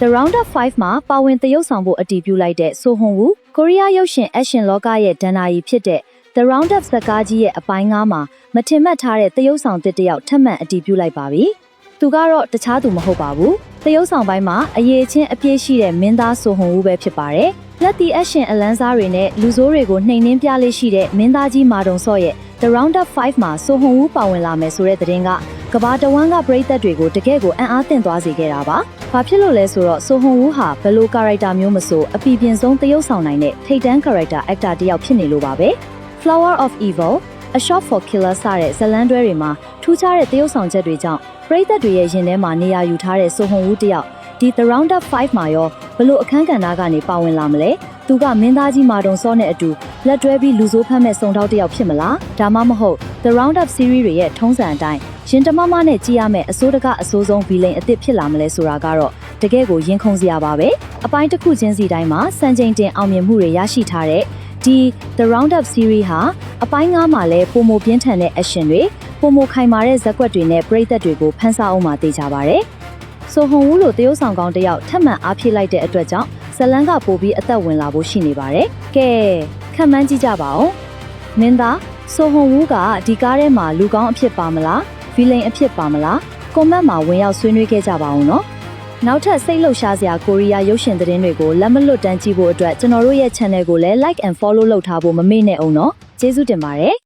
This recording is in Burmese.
The Roundup 5မှာပါဝင်သရုပ်ဆောင်ဖို့အတည်ပြုလိုက်တဲ့ဆိုဟွန်ဝူကိုရီးယားရုပ်ရှင်အရှင်လောကရဲ့ဒဏ္ဍာရီဖြစ်တဲ့ The Roundup ဇာတ်ကားကြီးရဲ့အပိုင်း9မှာမထင်မှတ်ထားတဲ့သရုပ်ဆောင်တစ်တယောက်ထပ်မံအတည်ပြုလိုက်ပါပြီ။သူကတော့တခြားသူမဟုတ်ပါဘူး။သရုပ်ဆောင်ပိုင်းမှာအရေးချင်းအပြည့်ရှိတဲ့မင်းသားဆိုဟွန်ဝူပဲဖြစ်ပါတယ်။လက်တီအရှင်အလန်းစားတွေနဲ့လူဆိုးတွေကိုနှိမ်နှင်းပြလေးရှိတဲ့မင်းသားကြီးမာဒုံဆော့ရဲ့ The Roundup 5မှာဆိုဟွန်ဝူပါဝင်လာမယ်ဆိုတဲ့သတင်းကကမ္ဘာတဝန်းကပရိသတ်တွေကိုတကယ့်ကိုအံ့အားသင့်သွားစေခဲ့တာပါ။ဘာဖြစ်လို့လဲဆိုတော့ဆိုဟွန်ဝူဟာဘယ်လိုကာရိုက်တာမျိုးမဆိုအပီပြင်ဆုံးသရုပ်ဆောင်နိုင်တဲ့ထိပ်တန်းကာရိုက်တာactorတစ်ယောက်ဖြစ်နေလို့ပါပဲ။ Flower of Evil, A Shot for Killer စတဲ့ဇာတ်လမ်းတွဲတွေမှာထူးခြားတဲ့သရုပ်ဆောင်ချက်တွေကြောင့်ပရိသတ်တွေရဲ့ရင်ထဲမှာနေရာယူထားတဲ့ဆိုဟွန်ဝူတစ်ယောက်ဒီ The Roundup 5မှာရောဘလို့အခန်းကဏ္ဍကနေပါဝင်လာမလဲသူကမင်းသားကြီးမာဒုံစောနဲ့အတူလက်တွဲပြီးလူဆိုးဖမ်းမဲ့စုံထောက်တစ်ယောက်ဖြစ်မလားဒါမှမဟုတ် The Roundup series တွေရဲ့ထုံးစံအတိုင်းရင်တမမနဲ့ကြည်ရမယ့်အစိုးတကအစိုးဆုံးဗီလိန်အသစ်ဖြစ်လာမလဲဆိုတာကတော့တကယ့်ကိုရင်ခုန်စရာပါပဲအပိုင်းတစ်ခုချင်းစီတိုင်းမှာစံချိန်တင်အောင်မြင်မှုတွေရရှိထားတဲ့ဒီ The Roundup series ဟာအပိုင်း9မှာလည်းပုံမပြင်းထန်တဲ့ action တွေပုံမခိုင်မာတဲ့ဇာတ်ကွက်တွေနဲ့ပရိသတ်တွေကိုဖန်ဆအောင်မှသိကြပါတယ်ဆိုဟွန်ဝူလိုတရုပ်ဆောင်ကောင်းတစ်ယောက်ထပ်မံအားဖြည့်လိုက်တဲ့အတွက်ကြောင့်ဇလန်းကပို့ပြီးအသက်ဝင်လာဖို့ရှိနေပါတယ်ကဲခန့်မှန်းကြည့်ကြပါဦးမင်းသားဆိုဟွန်ဝူကဒီကားထဲမှာလူကောင်းအဖြစ်ပါမလားဗီလိန်အဖြစ်ပါမလားကွန်မန့်မှာဝင်ရောက်ဆွေးနွေးခဲ့ကြပါဦးနော်နောက်ထပ်စိတ်လှုပ်ရှားစရာကိုရီးယားရုပ်ရှင်သတင်းတွေကိုလက်မလွတ်တမ်းကြည့်ဖို့အတွက်ကျွန်တော်တို့ရဲ့ channel ကိုလည်း like and follow လုပ်ထားဖို့မမေ့နဲ့အောင်နော်ကျေးဇူးတင်ပါတယ်